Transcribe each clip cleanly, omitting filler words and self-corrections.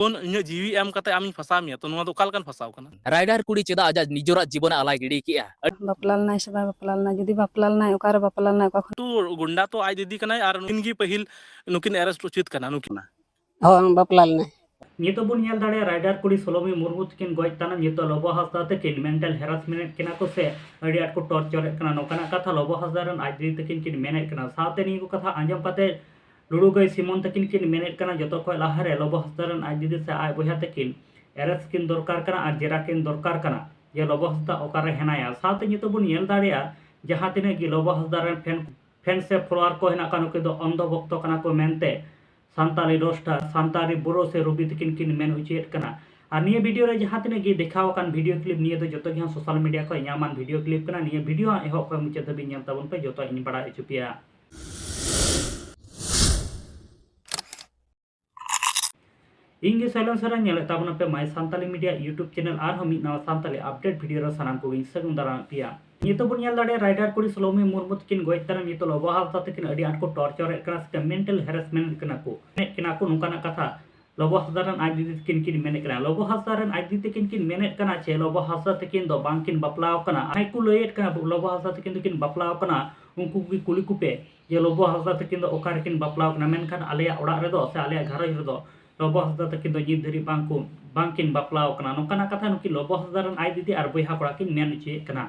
ᱤᱧᱟᱹᱜ ᱡᱤᱣᱤ ᱮᱢ ᱠᱟᱛᱮ ᱟᱢᱤᱧ ᱯᱷᱟᱥᱟᱣ ᱢᱮᱭᱟ, ᱛᱚ ᱱᱚᱣᱟ ᱫᱚ ᱚᱠᱟ ᱞᱮᱠᱟᱱ ᱯᱷᱟᱥᱟᱣ ᱠᱟᱱᱟ? राइडर कुड़ी चेदा आजा निजोरा जीवन आलाय गिड़ी किया बापला लनाय से बापला लनाय जुदी बापला लनाय ओकारे बापला लनाय ओका तू गुंडा तो आज दीदी कनाय और नुकिन गी पहिल नुकिन अरेस्ट उचित कना नुकिन हो बापला लनाय नितो बुन नेल दाड़े राइडर कुड़ी सोलोमी मुर्मू तकिन गज ताना नितो लोबो हंसदा तकिन मेंटल हेरासमेंट किना को से अड़ी आट को टॉर्चर कना नोकाना कथा लोबो हंसदा रन आज दीदी तकिन किन मेने कना साथे नी को कथा आंजम पाते लुडू गई सिमोन तकिन किन मेने कना जतो को लाहारे लोबो हंसदा रन आज दीदी से आय बोया तकिन अरेस्ट किन दरकार कना और जेरा किन दरकार कना ये लोबो हंसदा ओकारे हेनाया साथे नितो बुन नेल दाड़ेया जहां तिने गी लोबो हंसदा रन फैन से फॉलोअर को हेना कानो के दो अंधो भक्तो कना को मेनते सानताली रोस्टा सानताली बुरो से रूबी तकिन किन मेन उचित कना और निये वीडियो रे जहां तिने गी देखाव कान वीडियो क्लिप निये तो जतो गी सोशल मीडिया को यामान वीडियो क्लिप कना निये वीडियो एहो को मुचे दबी नेल ताबन पे जतो इन बड़ा एचुपिया इंगे साइलेंसर नेले ताबन पे my Santali media YouTube channel और हम नवा सानताली अपडेट वीडियो रे सनाम को सगुन दारा पिया नितो बुन नेल दाड़े राइडर कुड़ी सोलोमी मुर्मू तकिन गज तारा नितो लोबो हंसदा तकिन अड़ी आट को टॉर्चर कना से मेंटल हेरासमेंट कना को नुकाना कथा लोबो हंसदा रन आज दीदी तकिन किन मेने कना लोबो हंसदा रन आज दीदी तकिन किन मेने कना चे लोबो हंसदा तकिन दो बांकिन बपलाव कना आय को लयेट कना लोबो हंसदा तकिन तकिन बपलाव कना उनको की कुली कुपे जे लोबो हंसदा तकिन दो ओकार किन बपलाव कना मेनखान आलेया ओड़ा रे दो से आलेया घरज रे दो लोबो हंसदा तकिन दो नित धरी बांकिन बपलाव कना नुकाना कथा नुकी लोबो हंसदा रन आज दीदी और बोया कोड़ा किन मेन चे कना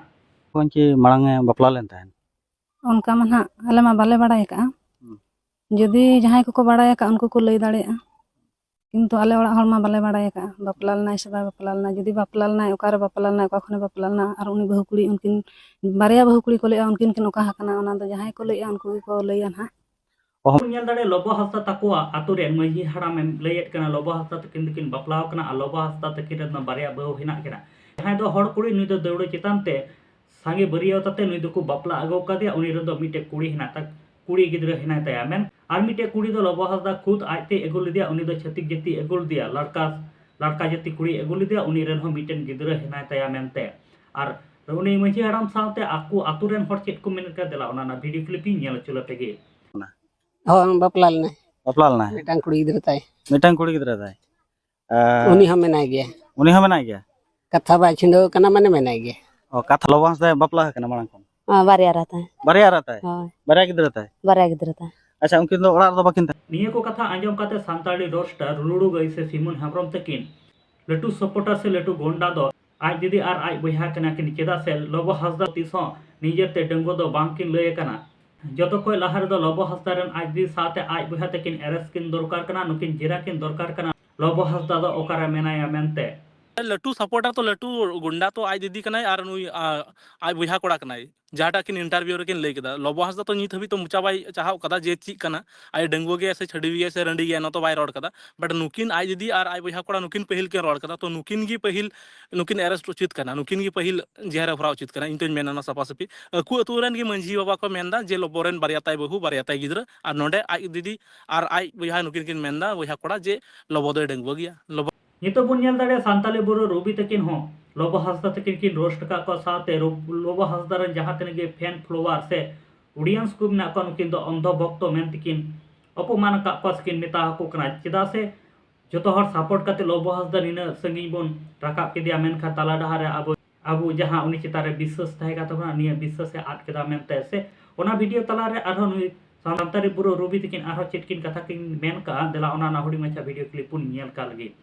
कोंची मांगे बपला लेन तहन उनका मन आले मा बाले बड़ाय का जुदी जहां को बड़ाय का उनको को लई दाड़ेया किंतु आले ओड़ा हर मा बाले बड़ाय का बापला लनाय से बापला लनाय जुदी बापला लनाय ओकारे बापला लनाय ओका खने बापला लना और उनी बहु कुड़ी उनकिन बारिया बहु कुड़ी को लैया उनकिन किन ओका हकना ओना दो जहां को लैया उनको को लैया ना नेल दाड़े लोबो हंसदा तकुआ आतु रे मजी हराम लैयत कना लोबो हंसदा तकिन तकिन बपलाव कना आ लोबो हंसदा तकिन रे बारिया बहु हिना कना जहां दो हड़ कुड़ी नुई दो दौड़े चितान ते सांगे बरिया ताते नुई दो को बपला आगो कादिया उनी रे दो मिटे कुड़ी हिना तक कुड़ी गिद्रा हिना ताया मेन और मिटे कुड़ी दो लोबो हंसदा खुद आते एगो लिदिया उनी दो छतिक जति एगो लिदिया लड़का जति कुड़ी एगो लिदिया उनी रेन हो मिटेन गिद्रा हिना ताया मेनते और उनी मजी हराम साथे आकु आतु रेन हड़ चेत को मेन का देला ओना वीडियो क्लिप इन नेल चलो पेगे हो बापला लनाय मिटांग कुड़ी गिद्रा ताय ताय उनी हम मेनाय गया कथा बा छिंदो कना माने मेनाय गया ओ कथा लोबो हंसदा बपला कना मांग कोन बारिया रहता है बारिया गिद्रा ताय अच्छा उनकिन दो ओड़ा दो बाकिन निये को कथा आंजम काते सानताली रोस्टर रुलुडू गई से सिमुन हेम्ब्रम तकिन लटू सपोर्टर से लटू गोंडा दो आज दीदी और आज बोया कना किन चेदा से लोबो हंसदा तिसो निजेते डंगो दो बांकिन लय कना जतो कोई लहर दो लोबो हंसदा रन आज दी साथे आज बोया तकिन अरेस्ट किन दरकार कना नुकिन जेरा किन दरकार कना लोबो हंसदा दो ओकारा मेनाया मेनते लटू सपोर्टर तो लटू गुंडा तो आज दीदी कनाय और नुई आज बोया कोड़ा कनाय जहाटा किन इंटरव्यू रे किन लय केदा लोबो हंसदा तो नित हबी तो मुचा बाय चाहाव कदा जे ची कना आय डंगो गे से छड़ी गे से रंडी गे न तो बाय रोड कदा बट नुकिन आज दीदी और आज बोया कोड़ा नुकिन पहिल के रोड कदा तो नुकिन गी पहिल नुकिन अरेस्ट उचित कना नुकिन गी पहिल जेहरा भरा उचित कना इंतन मेना सपा सपी अकु अतुरन गी मंझी बाबा को मेनदा जे लोबोरेन बारियाताय बहु बारियाताय गिद्रा और नोडे आज दीदी और आज बोया नुकिन किन मेनदा बोया कोड़ा जे लोबो दो डंगो गया नितो बुन नेल दाड़े सानताली बुरो रूबी तकिन हो लोबो हंसदा तकिन किन रोस्ट का को साथे लोबो हंसदा रन जहां तने गे फैन फॉलोअर से ऑडियंस को ना को किन दो अंधो भक्तो मेन तकिन अपमान का को स्किन मेता को कना चिदा से जतो हर सपोर्ट काते लोबो हंसदा निना संगी बोन राकाब के दिया मेन खा ताला डहारे अब जहां उनी चितारे विश्वास थाय का तबना निया विश्वास से आट केदा मेनते से ओना वीडियो ताला रे आरो नुई सानताली बुरो रूबी तकिन आरो चिटकिन कथा किन मेन का देला ओना ना हुडी मचा वीडियो क्लिप पुन नेल का लगी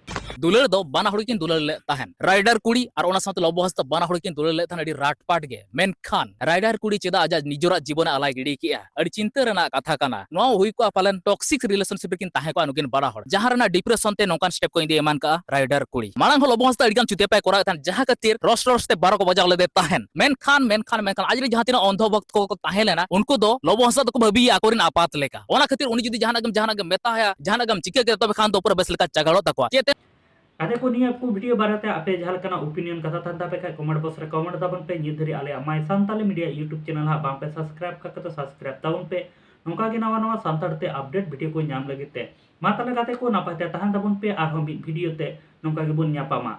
दुलर दो बाना हुड़ी किन दुलर ले ताहन राइडर कुड़ी और ओना साथे लोबो हंसदा बाना हुड़ी किन दुलर ले ताहन अडी राटपाट गे मेन खान राइडर कुड़ी चेदा आजा निजोरा जीवन आलाय गिड़ी किया अडी चिंता रना कथा कना नो हुई को पालन टॉक्सिक रिलेशनशिप किन ताहे को अनुकिन बड़ा हड़ जहां रना डिप्रेशन ते नोकान स्टेप को इंदे एमान का राइडर कुड़ी मांग लोबो हंसदा अडी गान चुते पे कोरा तान जहां खातिर रोस्ट ते 12 को बजाव ले दे ताहन मेन खान आज रे जहां तिना अंधो भक्त को ताहे लेना उनको दो लोबो हंसदा को भाबी आकोरिन आपात लेका ओना खातिर उनी जुदी जहां गम मेता है जहां गम चिके के तबे खान तो ऊपर बस लेका चगड़ो तकवा चेते अरे को निया को वीडियो बाराते आपे जहाल कना ओपिनियन कथा था पे का कमेंट बॉक्स रे कमेंट दाबन पे नि धरी आले my Santali media YouTube channel हा बाम पे सब्सक्राइब का तो सब्सक्राइब ताउन पे नोका के नवा नवा सानताड़ ते अपडेट वीडियो को नाम लगिते मा तले गाते को नापाते तहन दाबन पे आर हम वीडियो ते नोका के बुन न्यापामा।